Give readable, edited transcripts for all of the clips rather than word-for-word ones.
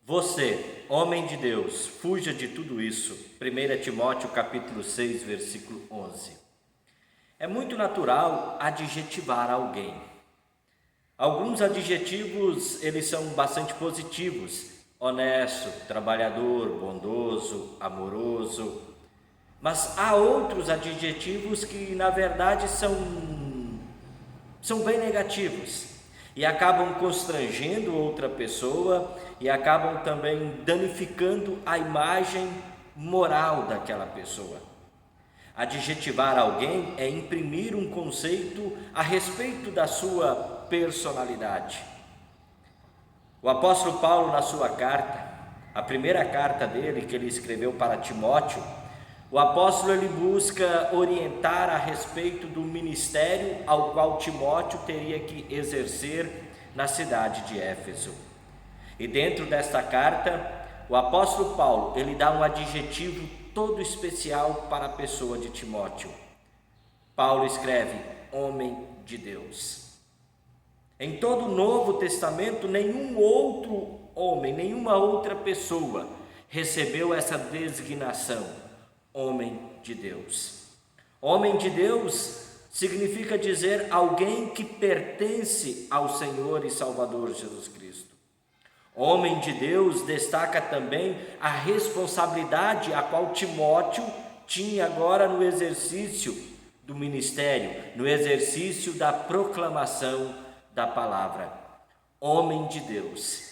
Você, homem de Deus, fuja de tudo isso. 1 Timóteo capítulo 6, versículo 11. É muito natural adjetivar alguém. Alguns adjetivos, eles são bastante positivos: honesto, trabalhador, bondoso, amoroso. Mas há outros adjetivos que, na verdade, são bem negativos e acabam constrangendo outra pessoa e acabam também danificando a imagem moral daquela pessoa. Adjetivar alguém é imprimir um conceito a respeito da sua personalidade. O apóstolo Paulo, na sua carta, a primeira carta dele, que ele escreveu para Timóteo, o apóstolo ele busca orientar a respeito do ministério ao qual Timóteo teria que exercer na cidade de Éfeso. E dentro desta carta, o apóstolo Paulo ele dá um adjetivo todo especial para a pessoa de Timóteo. Paulo escreve: homem de Deus. Em todo o Novo Testamento, nenhum outro homem, nenhuma outra pessoa recebeu essa designação: homem de Deus. Homem de Deus significa dizer alguém que pertence ao Senhor e Salvador Jesus Cristo. Homem de Deus destaca também a responsabilidade a qual Timóteo tinha agora no exercício do ministério, no exercício da proclamação da palavra. Homem de Deus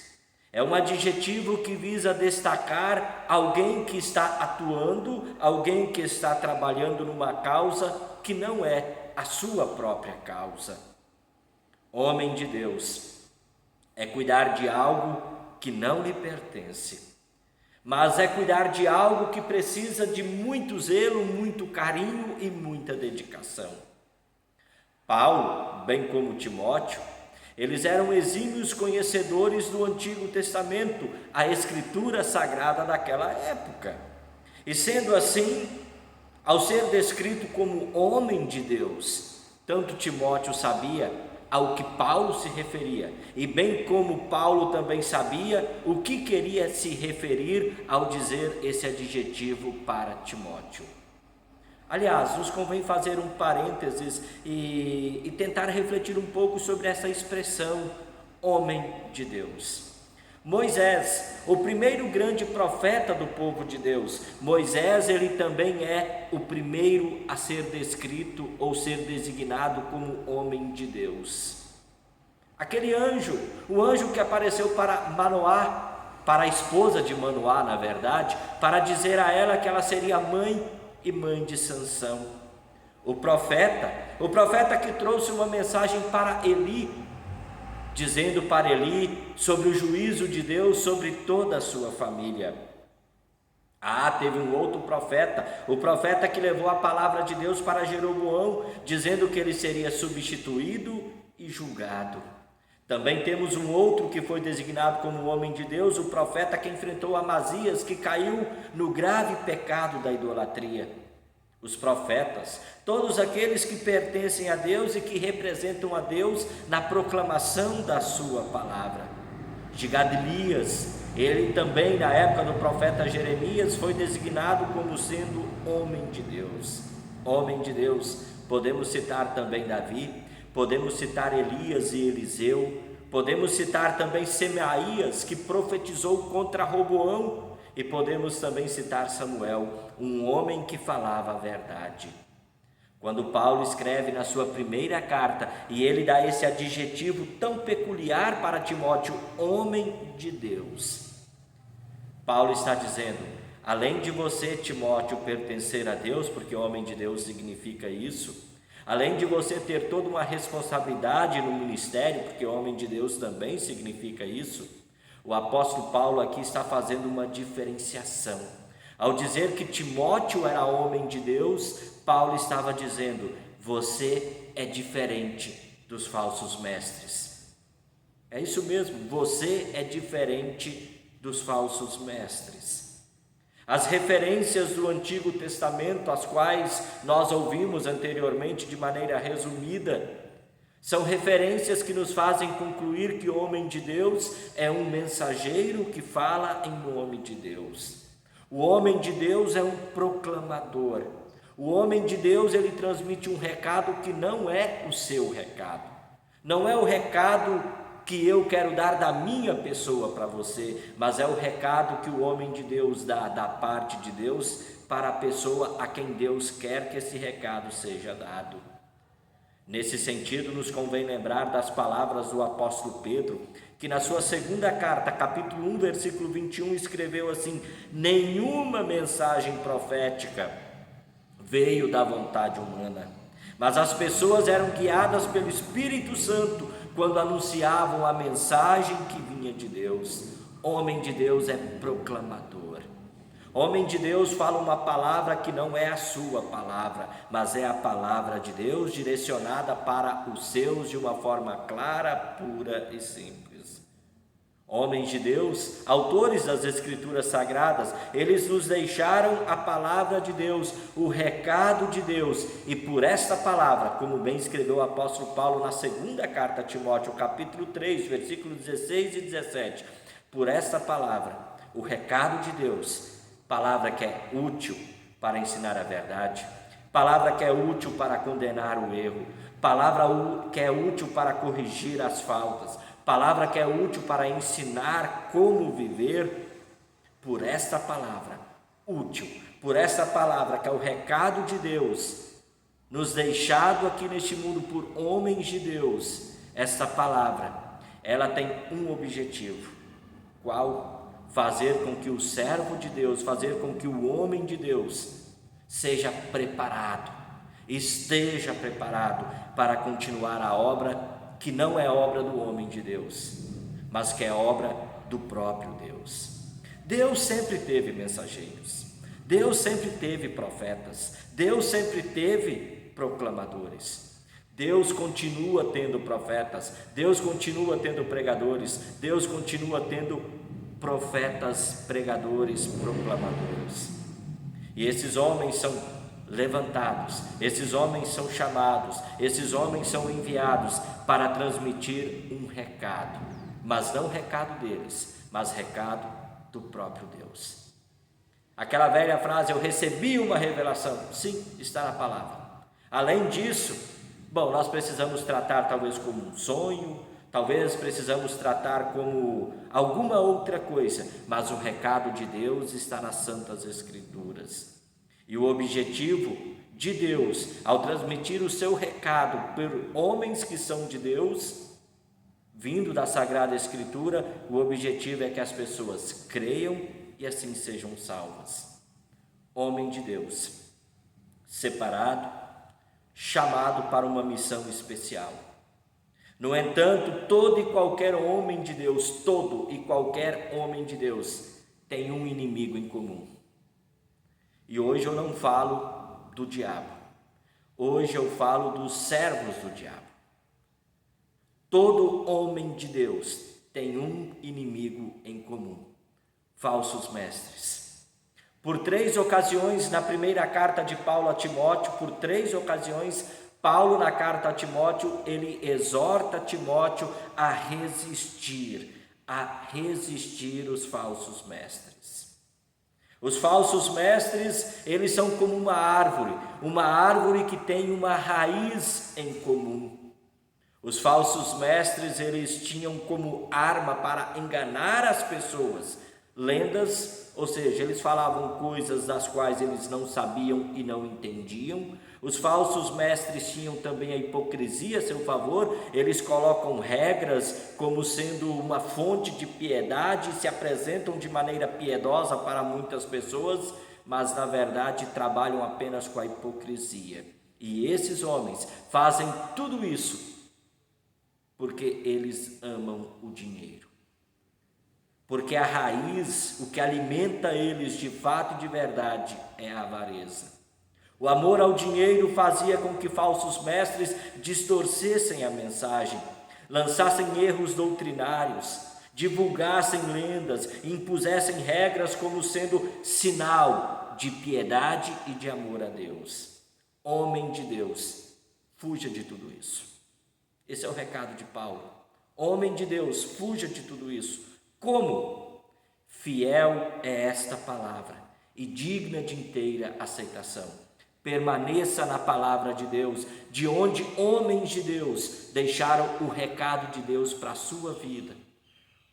é um adjetivo que visa destacar alguém que está atuando, alguém que está trabalhando numa causa que não é a sua própria causa. Homem de Deus é cuidar de algo que não lhe pertence, mas é cuidar de algo que precisa de muito zelo, muito carinho e muita dedicação. Paulo, bem como Timóteo, eles eram exímios conhecedores do Antigo Testamento, a Escritura Sagrada daquela época. E sendo assim, ao ser descrito como homem de Deus, tanto Timóteo sabia ao que Paulo se referia, e bem como Paulo também sabia o que queria se referir ao dizer esse adjetivo para Timóteo. Aliás, nos convém fazer um parênteses e tentar refletir um pouco sobre essa expressão, homem de Deus. Moisés, o primeiro grande profeta do povo de Deus, Moisés ele também é o primeiro a ser descrito ou ser designado como homem de Deus. Aquele anjo, o anjo que apareceu para Manoá, para a esposa de Manoá, na verdade, para dizer a ela que ela seria mãe de Sansão. O profeta que trouxe uma mensagem para Eli, dizendo para Eli sobre o juízo de Deus sobre toda a sua família. Teve um outro profeta, o profeta que levou a palavra de Deus para Jeroboão, dizendo que ele seria substituído e julgado. Também temos um outro que foi designado como homem de Deus, o profeta que enfrentou Amazias, que caiu no grave pecado da idolatria. Os profetas, todos aqueles que pertencem a Deus e que representam a Deus na proclamação da sua palavra. Gigad-Elias, ele também na época do profeta Jeremias foi designado como sendo homem de Deus. Homem de Deus, podemos citar também Davi, podemos citar Elias e Eliseu, podemos citar também Semaías, que profetizou contra Roboão, e podemos também citar Samuel, um homem que falava a verdade. Quando Paulo escreve na sua primeira carta, e ele dá esse adjetivo tão peculiar para Timóteo, homem de Deus, Paulo está dizendo: além de você, Timóteo, pertencer a Deus, porque homem de Deus significa isso, além de você ter toda uma responsabilidade no ministério, porque homem de Deus também significa isso, o apóstolo Paulo aqui está fazendo uma diferenciação. Ao dizer que Timóteo era homem de Deus, Paulo estava dizendo: você é diferente dos falsos mestres. É isso mesmo, você é diferente dos falsos mestres. As referências do Antigo Testamento, as quais nós ouvimos anteriormente de maneira resumida, São referências que nos fazem concluir que o homem de Deus é um mensageiro que fala em nome de Deus. O homem de Deus é um proclamador. O homem de Deus, ele transmite um recado que não é o seu recado. Não é o recado que eu quero dar da minha pessoa para você, mas é o recado que o homem de Deus dá da parte de Deus para a pessoa a quem Deus quer que esse recado seja dado. Nesse sentido, nos convém lembrar das palavras do apóstolo Pedro, que na sua segunda carta, capítulo 1, versículo 21, escreveu assim: nenhuma mensagem profética veio da vontade humana, mas as pessoas eram guiadas pelo Espírito Santo quando anunciavam a mensagem que vinha de Deus. Homem de Deus é proclamador. Homem de Deus fala uma palavra que não é a sua palavra, mas é a palavra de Deus direcionada para os seus de uma forma clara, pura e simples. Homens de Deus, autores das Escrituras Sagradas, eles nos deixaram a palavra de Deus, o recado de Deus, e por esta palavra, como bem escreveu o apóstolo Paulo na segunda carta a Timóteo, capítulo 3, versículos 16 e 17, por esta palavra, o recado de Deus, palavra que é útil para ensinar a verdade, palavra que é útil para condenar o erro, palavra que é útil para corrigir as faltas, palavra que é útil para ensinar como viver. Por esta palavra útil, por esta palavra que é o recado de Deus, nos deixado aqui neste mundo por homens de Deus, esta palavra, ela tem um objetivo. Qual? Fazer com que o servo de Deus, fazer com que o homem de Deus seja preparado, esteja preparado para continuar a obra que não é obra do homem de Deus, mas que é obra do próprio Deus. Deus sempre teve mensageiros, Deus sempre teve profetas, Deus sempre teve proclamadores. Deus continua tendo profetas, Deus continua tendo pregadores, Deus continua tendo profetas, pregadores, proclamadores. E esses homens são levantados, esses homens são chamados, esses homens são enviados para transmitir um recado, mas não recado deles, mas recado do próprio Deus. Aquela velha frase, eu recebi uma revelação, sim, está na palavra. Além disso, nós precisamos tratar talvez como um sonho, talvez precisamos tratar como alguma outra coisa, mas o recado de Deus está nas Santas Escrituras. E o objetivo de Deus, ao transmitir o seu recado por homens que são de Deus, vindo da Sagrada Escritura, o objetivo é que as pessoas creiam e assim sejam salvas. Homem de Deus, separado, chamado para uma missão especial. No entanto, todo e qualquer homem de Deus, todo e qualquer homem de Deus tem um inimigo em comum. E hoje eu não falo do diabo, hoje eu falo dos servos do diabo. Todo homem de Deus tem um inimigo em comum: falsos mestres. Por 3 ocasiões, na primeira carta de Paulo a Timóteo, por 3 ocasiões, Paulo, na carta a Timóteo, ele exorta Timóteo a resistir os falsos mestres. Os falsos mestres, eles são como uma árvore que tem uma raiz em comum. Os falsos mestres, eles tinham como arma para enganar as pessoas lendas, ou seja, eles falavam coisas das quais eles não sabiam e não entendiam. Os falsos mestres tinham também a hipocrisia a seu favor, eles colocam regras como sendo uma fonte de piedade, se apresentam de maneira piedosa para muitas pessoas, mas na verdade trabalham apenas com a hipocrisia. E esses homens fazem tudo isso porque eles amam o dinheiro. Porque a raiz, o que alimenta eles de fato e de verdade é a avareza. O amor ao dinheiro fazia com que falsos mestres distorcessem a mensagem, lançassem erros doutrinários, divulgassem lendas e impusessem regras como sendo sinal de piedade e de amor a Deus. Homem de Deus, fuja de tudo isso. Esse é o recado de Paulo. Homem de Deus, fuja de tudo isso. Como? Fiel é esta palavra e digna de inteira aceitação. Permaneça na palavra de Deus, de onde homens de Deus deixaram o recado de Deus para a sua vida.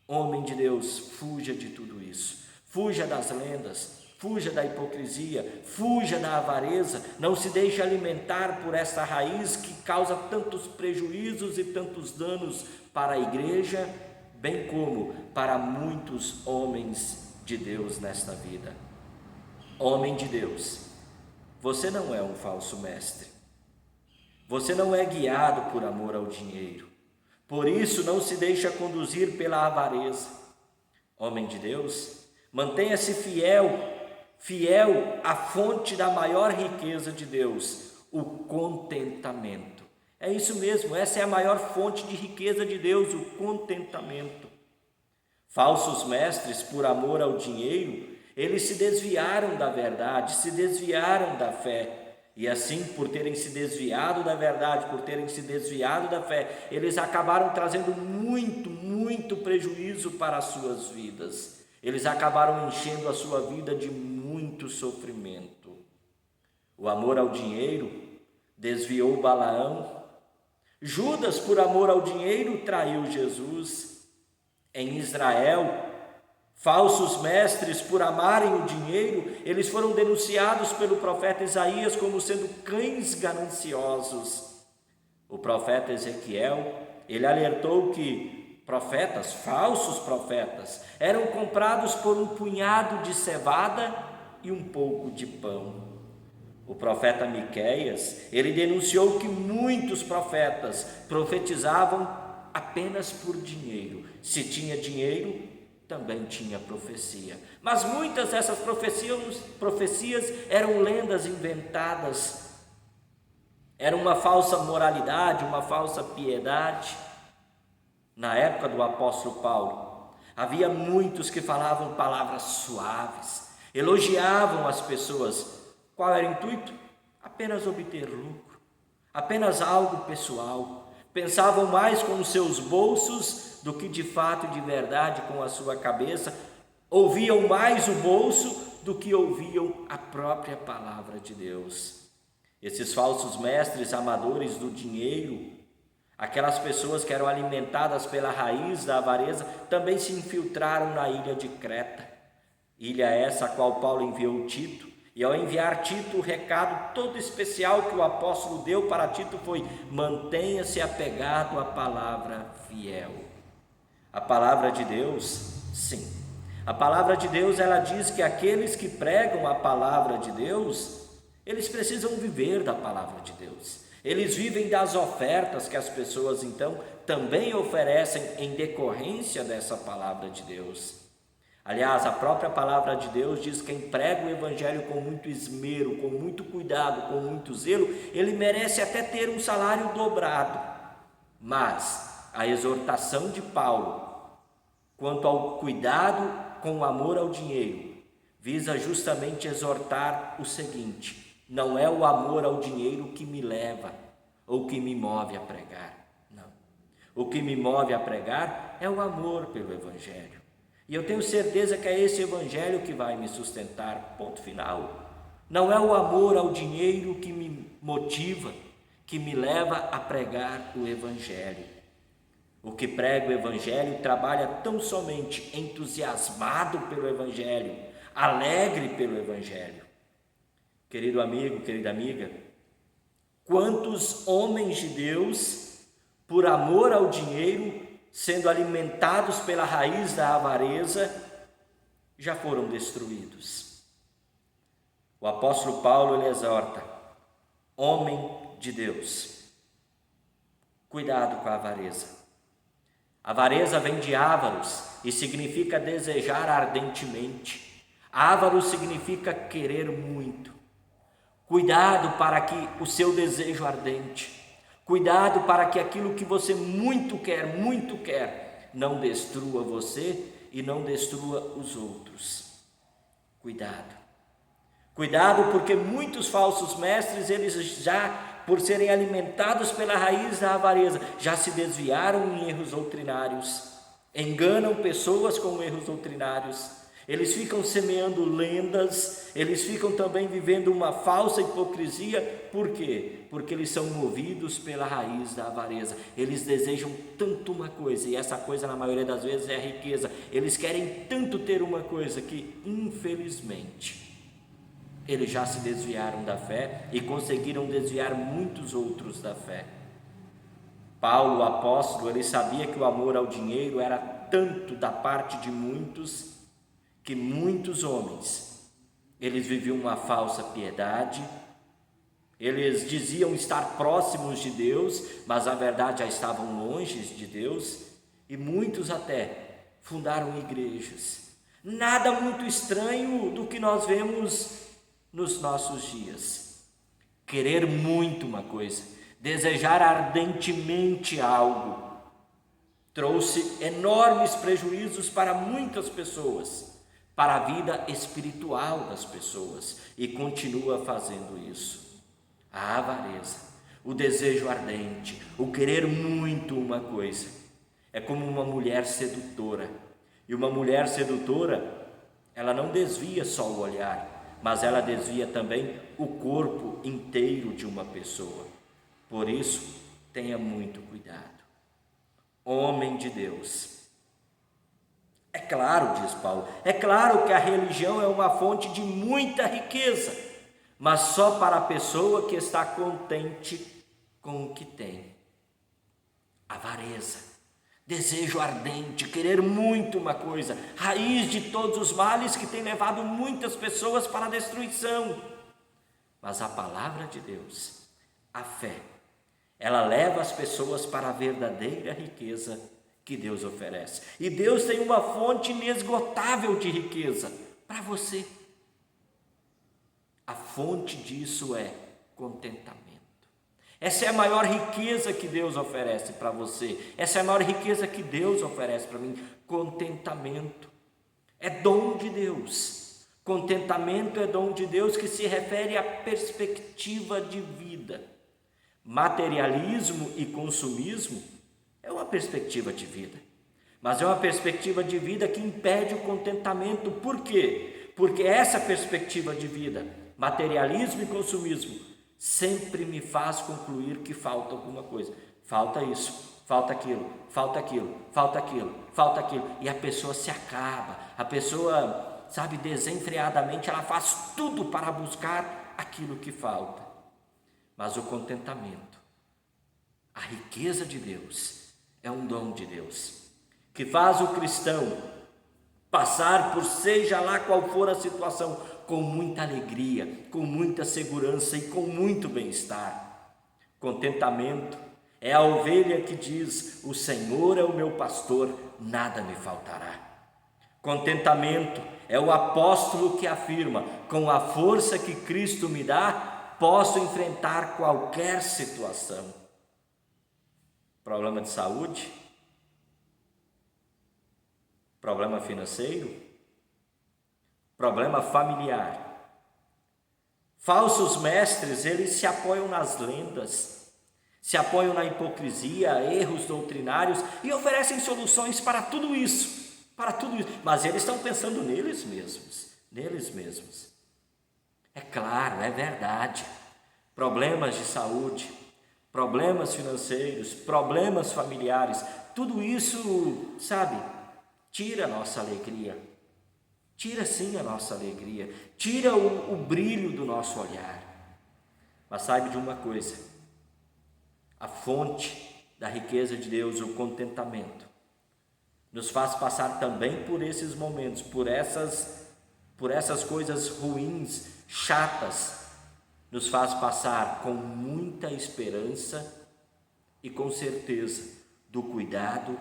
Homem de Deus, fuja de tudo isso. Fuja das lendas, fuja da hipocrisia, fuja da avareza. Não se deixe alimentar por esta raiz que causa tantos prejuízos e tantos danos para a igreja, bem como para muitos homens de Deus nesta vida. Homem de Deus, você não é um falso mestre. Você não é guiado por amor ao dinheiro. Por isso não se deixa conduzir pela avareza. Homem de Deus, mantenha-se fiel à fonte da maior riqueza de Deus, o contentamento. É isso mesmo, essa é a maior fonte de riqueza de Deus, o contentamento. Falsos mestres, por amor ao dinheiro, eles se desviaram da verdade, se desviaram da fé. E assim, por terem se desviado da verdade, por terem se desviado da fé, eles acabaram trazendo muito prejuízo para as suas vidas. Eles acabaram enchendo a sua vida de muito sofrimento. O amor ao dinheiro desviou Balaão. Judas, por amor ao dinheiro, traiu Jesus. Em Israel, falsos mestres, por amarem o dinheiro, eles foram denunciados pelo profeta Isaías como sendo cães gananciosos. O profeta Ezequiel, ele alertou que profetas, falsos profetas, eram comprados por um punhado de cevada e um pouco de pão. O profeta Miqueias, ele denunciou que muitos profetas profetizavam apenas por dinheiro. Se tinha dinheiro, também tinha profecia. Mas muitas dessas profecias eram lendas inventadas. Era uma falsa moralidade, uma falsa piedade. Na época do apóstolo Paulo, havia muitos que falavam palavras suaves, elogiavam as pessoas. Qual era o intuito? Apenas obter lucro, apenas algo pessoal. Pensavam mais com os seus bolsos do que de fato e de verdade com a sua cabeça. Ouviam mais o bolso do que ouviam a própria palavra de Deus. Esses falsos mestres amadores do dinheiro, aquelas pessoas que eram alimentadas pela raiz da avareza, também se infiltraram na ilha de Creta. Ilha essa a qual Paulo enviou Tito. E ao enviar Tito, o recado todo especial que o apóstolo deu para Tito foi: mantenha-se apegado à palavra fiel. A palavra de Deus, sim. A palavra de Deus, ela diz que aqueles que pregam a palavra de Deus, eles precisam viver da palavra de Deus. Eles vivem das ofertas que as pessoas, então, também oferecem em decorrência dessa palavra de Deus. Aliás, a própria palavra de Deus diz que quem prega o evangelho com muito esmero, com muito cuidado, com muito zelo, ele merece até ter um salário dobrado. Mas a exortação de Paulo quanto ao cuidado com o amor ao dinheiro visa justamente exortar o seguinte: não é o amor ao dinheiro que me leva ou que me move a pregar. Não. O que me move a pregar é o amor pelo evangelho. E eu tenho certeza que é esse evangelho que vai me sustentar, ponto final. Não é o amor ao dinheiro que me motiva, que me leva a pregar o evangelho. O que prega o evangelho trabalha tão somente entusiasmado pelo evangelho, alegre pelo evangelho. Querido amigo, querida amiga, quantos homens de Deus, por amor ao dinheiro, sendo alimentados pela raiz da avareza, já foram destruídos. O apóstolo Paulo, ele exorta: homem de Deus, cuidado com a avareza. Avareza vem de ávaros e significa desejar ardentemente. Ávaro significa querer muito. Cuidado para que o seu desejo ardente, cuidado para que aquilo que você muito quer, não destrua você e não destrua os outros. Cuidado. Cuidado, porque muitos falsos mestres, eles já por serem alimentados pela raiz da avareza, já se desviaram em erros doutrinários, enganam pessoas com erros doutrinários, eles ficam semeando lendas, eles ficam também vivendo uma falsa hipocrisia. Por quê? Porque eles são movidos pela raiz da avareza. Eles desejam tanto uma coisa, e essa coisa na maioria das vezes é a riqueza. Eles querem tanto ter uma coisa que, infelizmente, eles já se desviaram da fé e conseguiram desviar muitos outros da fé. Paulo, o apóstolo, ele sabia que o amor ao dinheiro era tanto da parte de muitos, que muitos homens, eles viviam uma falsa piedade, eles diziam estar próximos de Deus, mas na verdade já estavam longe de Deus, e muitos até fundaram igrejas. Nada muito estranho do que nós vemos nos nossos dias. Querer muito uma coisa, desejar ardentemente algo, trouxe enormes prejuízos para muitas pessoas, para a vida espiritual das pessoas, e continua fazendo isso. A avareza, o desejo ardente, o querer muito uma coisa, é como uma mulher sedutora, e uma mulher sedutora, ela não desvia só o olhar, mas ela desvia também o corpo inteiro de uma pessoa. Por isso, tenha muito cuidado. Homem de Deus, é claro, diz Paulo, é claro que a religião é uma fonte de muita riqueza, mas só para a pessoa que está contente com o que tem. Avareza, desejo ardente, querer muito uma coisa, raiz de todos os males que tem levado muitas pessoas para a destruição. Mas a palavra de Deus, a fé, ela leva as pessoas para a verdadeira riqueza que Deus oferece. E Deus tem uma fonte inesgotável de riqueza para você. A fonte disso é contentamento. Essa é a maior riqueza que Deus oferece para você. Essa é a maior riqueza que Deus oferece para mim. Contentamento. É dom de Deus. Contentamento é dom de Deus, que se refere à perspectiva de vida. Materialismo e consumismo é uma perspectiva de vida, mas é uma perspectiva de vida que impede o contentamento. Por quê? Porque essa perspectiva de vida, materialismo e consumismo, sempre me faz concluir que falta alguma coisa. Falta isso, falta aquilo, falta aquilo, falta aquilo, falta aquilo. E a pessoa se acaba, a pessoa, desenfreadamente, ela faz tudo para buscar aquilo que falta. Mas o contentamento, a riqueza de Deus, é um dom de Deus, que faz o cristão passar por seja lá qual for a situação, com muita alegria, com muita segurança e com muito bem-estar. Contentamento é a ovelha que diz: o Senhor é o meu pastor, nada me faltará. Contentamento é o apóstolo que afirma: com a força que Cristo me dá, posso enfrentar qualquer situação. Problema de saúde, problema financeiro, problema familiar. Falsos mestres, eles se apoiam nas lendas, se apoiam na hipocrisia, erros doutrinários e oferecem soluções para tudo isso, mas eles estão pensando neles mesmos. É claro, é verdade, problemas de saúde, problemas financeiros, problemas familiares, tudo isso, tira a nossa alegria, tira sim a nossa alegria, tira o brilho do nosso olhar. Mas saiba de uma coisa, a fonte da riqueza de Deus, o contentamento, nos faz passar também por esses momentos, por essas coisas ruins, chatas, nos faz passar com muita esperança e com certeza do cuidado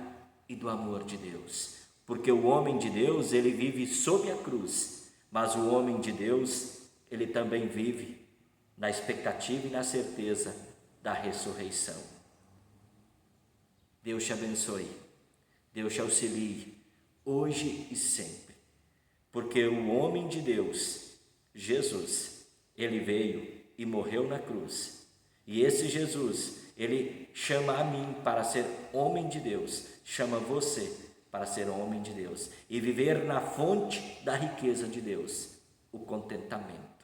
e do amor de Deus. Porque o homem de Deus, ele vive sob a cruz, mas o homem de Deus, ele também vive na expectativa e na certeza da ressurreição. Deus te abençoe, Deus te auxilie, hoje e sempre. Porque o homem de Deus, Jesus, ele veio e morreu na cruz, E esse Jesus, ele chama a mim para ser homem de Deus, chama você para ser homem de Deus e viver na fonte da riqueza de Deus, o contentamento.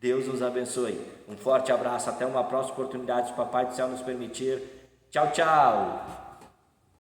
Deus nos abençoe. Um forte abraço, até uma próxima oportunidade, se o Papai do Céu nos permitir. Tchau, tchau!